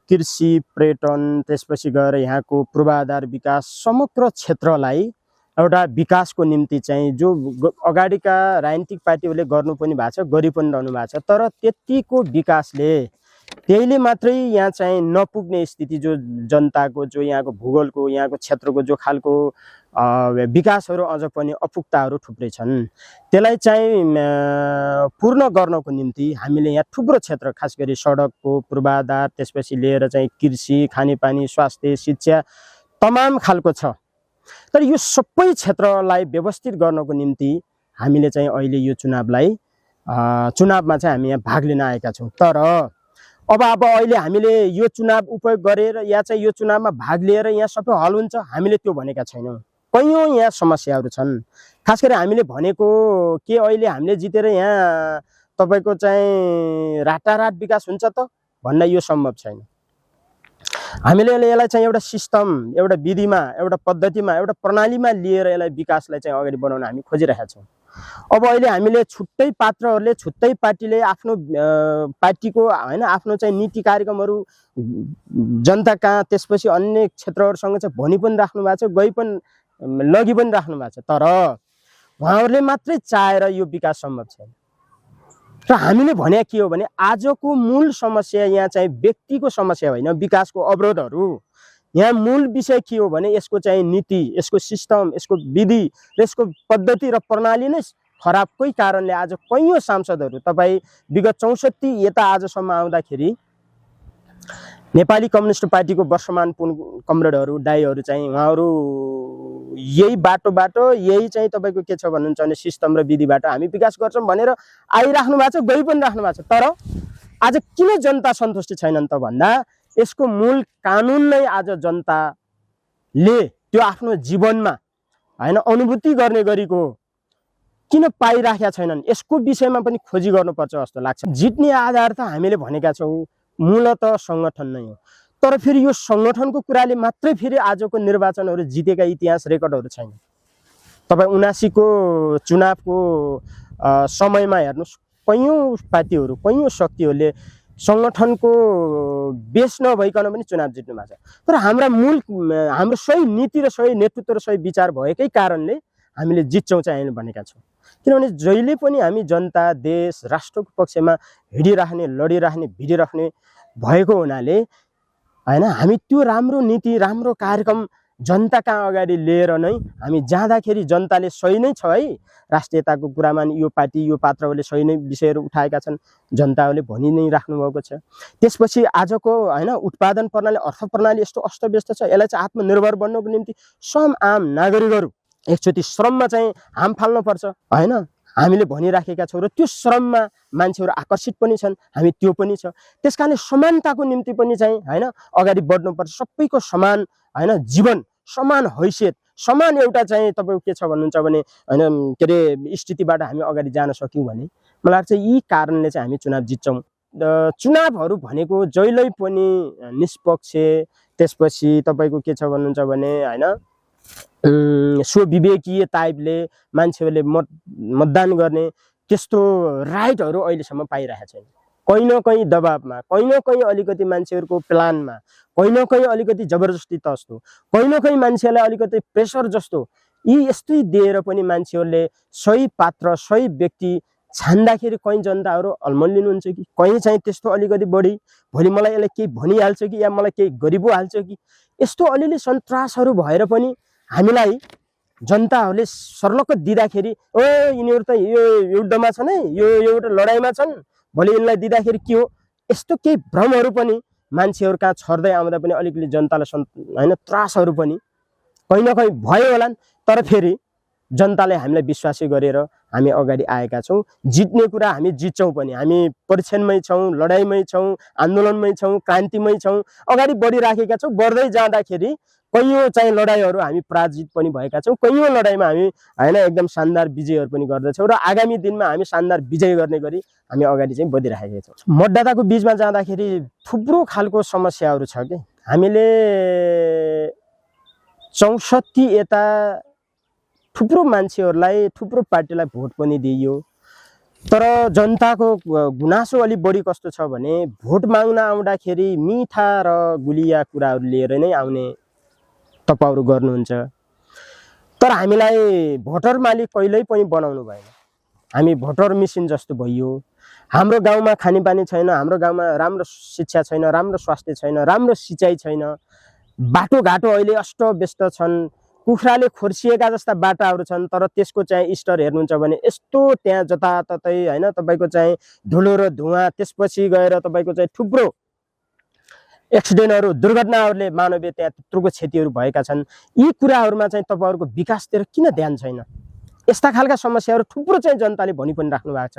कृषि, पर्यटन, त्यसपछि गएर यहाँको पूर्वाधार विकास समग्र क्षेत्रलाई एउटा विकासको निम्ति चाहिँ जो अगाडिका राजनीतिक पार्टीहरूले गर्नु पनि भएको छ, गरि पनि रहनु भएको छ, तर त्यतिको विकासले त्यहीले मात्रै यहाँ चाहिँ नपुग्ने स्थिति, जो जनताको, जो यहाँको भूगोलको, यहाँको क्षेत्रको जो खालको विकासहरू अझ पनि अपुग्ताहरू थुप्रै छन्, त्यसलाई चाहिँ पूर्ण गर्नको निम्ति हामीले यहाँ थुप्रो क्षेत्र, खास गरी सडकको पूर्वाधार, त्यसपछि लिएर चाहिँ कृषि, खानेपानी, स्वास्थ्य, शिक्षा तमाम खालको छ। तर यो सबै क्षेत्रलाई व्यवस्थित गर्नको निम्ति हामीले चाहिँ अहिले यो चुनावमा चाहिँ हामी यहाँ भाग लिन आएका छौँ। तर अब अहिले हामीले यो चुनाव उपयोग गरेर या चाहिँ यो चुनावमा भाग लिएर यहाँ सबै हल हुन्छ हामीले त्यो भनेका छैनौँ। कैयौँ यहाँ समस्याहरू छन्। खास गरी हामीले भनेको के अहिले हामीले जितेर यहाँ तपाईको चाहिँ रातारात विकास हुन्छ त भन्न यो सम्भव छैन। हामीले यसलाई चाहिँ एउटा सिस्टम, एउटा विधिमा, एउटा पद्धतिमा, एउटा प्रणालीमा लिएर यसलाई विकासलाई चाहिँ अगाडि बढाउन हामी खोजिरहेका छौँ। अब अहिले हामीले छुट्टै पात्रहरूले, छुट्टै पार्टीले आफ्नो पार्टीको हैन आफ्नो चाहिँ नीति कार्यक्रमहरू जनता कहाँ, त्यसपछि अन्य क्षेत्रहरूसँग चाहिँ भनि पनि राख्नु भएको छ, गइ पनि लगी पनि राख्नु भएको छ। तर उहाँहरूले मात्रै चाहेर यो विकास सम्भव छैन। र हामीले भने के हो भने आजको मूल समस्या यहाँ चाहिँ व्यक्तिको समस्या होइन, विकासको अवरोधहरू। यहाँ मूल विषय के हो भने यसको चाहिँ नीति, यसको सिस्टम, यसको विधि र यसको पद्धति र प्रणाली नै खराबकै कारणले आज कैयौँ सांसदहरू, तपाईँ विगत 64 यता आजसम्म आउँदाखेरि नेपाली कम्युनिस्ट पार्टीको वर्षमान कमरेडहरू, दाइहरू चाहिँ उहाँहरू यही बाटोबाट, यही चाहिँ तपाईँको के छ भन्नुहुन्छ भने सिस्टम र विधिबाट हामी विकास गर्छौँ भनेर आइराख्नु भएको छ, गइ पनि राख्नु भएको छ। तर आज किन जनता सन्तुष्टि छैनन् त भन्दा यसको मूल कानुन नै आज जनताले त्यो आफ्नो जीवनमा हैन अनुभूति गर्ने गरेको किन पाइराखेका छैनन्, यसको विषयमा पनि खोजी गर्नुपर्छ जस्तो लाग्छ। जित्ने आधार त हामीले भनेका छौँ मूलतः सङ्गठन नै हो। तर फेरि यो सङ्गठनको कुराले मात्रै फेरि आजको निर्वाचनहरू जितेका इतिहास रेकर्डहरू छैन। तपाईँ 79 को चुनावको समयमा हेर्नुहोस्, कैयौँ पार्टीहरू, कैयौँ शक्तिहरूले सङ्गठनको बेस नभइकन पनि चुनाव जित्नु भएको छ। तर हाम्रो सही नीति र सही नेतृत्व र सही विचार भएकै कारणले हामीले जित्छौँ चाहिँ हामीले भनेका छौँ। किनभने जहिले पनि हामी जनता, देश, राष्ट्रको पक्षमा हिँडिराख्ने, लडिराख्ने, भिडिराख्ने भएको हुनाले हैन हामी त्यो राम्रो नीति, राम्रो कार्यक्रम जनता कहाँ अगाडि लिएर नै हामी जाँदाखेरि जनताले सही नै छ है, राष्ट्रियताको कुरामा यो पार्टी, यो पात्रहरूले सही नै विषयहरू उठाएका छन्, जनताहरूले भनि नै राख्नु भएको छ। त्यसपछि आजको हैन उत्पादन प्रणाली, अर्थ प्रणाली यस्तो अस्तव्यस्त छ, यसलाई चाहिँ आत्मनिर्भर बन्नको निम्ति आम नागरिकहरू एकचोटि श्रममा चाहिँ हाम फाल्नुपर्छ हैन, हामीले भनिराखेका छौँ। र त्यो श्रममा मान्छेहरू आकर्षित पनि छन्, हामी त्यो पनि छ। त्यसकारणले समानताको निम्ति पनि चाहिँ हैन अगाडि बढ्नुपर्छ। सबैको समान हैन जीवन, समान हैसियत, समान एउटा चाहिँ तपाईको के छ भन्नुहुन्छ भने हैन के रे स्थितिबाट हामी अगाडि जान सक्यौँ भने मलाई लाग्छ यी कारणले चाहिँ हामी चुनाव जित्छौँ। चुनावहरू भनेको जहिल्यै पनि निष्पक्ष, त्यसपछि तपाईको के छ भन्नुहुन्छ भने हैन स्वविवेकीय टाइपले मान्छेहरूले मतदान गर्ने त्यस्तो राइटहरू अहिलेसम्म पाइरहेको छैन। कहीँ न कहीँ दबाबमा, कहीँ न कहीँ अलिकति मान्छेहरूको प्लानमा, कहीँ न कहीँ अलिकति जबरजस्ती जस्तो, कहीँ न कहीँ मान्छेलाई अलिकति प्रेसर जस्तो यी यस्तै दिएर पनि मान्छेहरूले सही पात्र, सही व्यक्ति छान्दाखेरि कहीँ जनताहरू अल्मलिनुहुन्छ कि कहीँ चाहिँ त्यस्तो अलिकति बढी भोलि मलाई यसले केही भनिहाल्छ कि या मलाई केही गरिबोहाल्छ कि यस्तो अलिअलि सन्तासहरू भएर पनि हामीलाई जनताहरूले सर्लक्क दिँदाखेरि ओ यिनीहरू त यो युद्धमा छन् है, यो एउटा लडाइँमा छन्, भोलि यिनलाई दिँदाखेरि के हो, यस्तो केही भ्रमहरू पनि मान्छेहरू कहाँ छर्दै आउँदा पनि अलिकति जनतालाई हैन त्रासहरू पनि कहीँ न कहीँ भयो होलान्। तर फेरि जनताले हामीलाई विश्वासी गरेर हामी अगाडि आएका छौँ। जित्ने कुरा हामी जित्छौँ पनि, हामी परीक्षणमै छौँ, लडाइँमै छौँ, आन्दोलनमै छौँ, क्रान्तिमै छौँ, अगाडि बढिराखेका छौँ। बढ्दै जाँदाखेरि कैयौँ चाहिँ लडाइँहरू हामी पराजित पनि भएका छौँ, कैयौँ लडाइँमा हामी हैन एकदम शानदार विजयहरू पनि गर्दछौँ र आगामी दिनमा हामी शानदार विजय गर्ने गरी हामी अगाडि चाहिँ बढिराखेका छौँ। मतदाताको बीचमा जाँदाखेरि थुप्रो खालको समस्याहरू छ कि हामीले 64 यता थुप्रो मान्छेहरूलाई, थुप्रो पार्टीलाई भोट पनि दिइयो, तर जनताको गुनासो अलि बढी कस्तो छ भने भोट माग्न आउँदाखेरि मिठा र गुलिया कुराहरू लिएर नै आउने तपाईहरु गर्नुहुन्छ। तर हामीलाई भोटर मालिक कहिल्यै पनि बनाउनु भएन। हामी भोटर मिसिन जस्तो भइयो। हाम्रो गाउँमा खानेपानी छैन, हाम्रो गाउँमा राम्रो शिक्षा छैन, राम्रो स्वास्थ्य छैन, राम्रो सिँचाइ छैन, बाटोघाटो अहिले अस्तव्यस्त छन्, कुखुराले खोर्सिएका जस्ता बाटाहरू छन्। तर त्यसको चाहिँ स्तर हेर्नुहुन्छ भने यस्तो त्यहाँ जताततै हैन तपाईको चाहिँ धुलो र धुवा, त्यसपछि गएर तपाईको चाहिँ थुप्रो एक्सिडेन्टहरू दुर्घटनाहरूले मानवीय त्यहाँ त्यत्रोको क्षतिहरू भएका छन्। यी कुराहरूमा चाहिँ तपाईहरुको विकासतिर किन ध्यान छैन? यस्ता खालका समस्याहरू थुप्रो चाहिँ जनताले भनि पनि राख्नु भएको छ।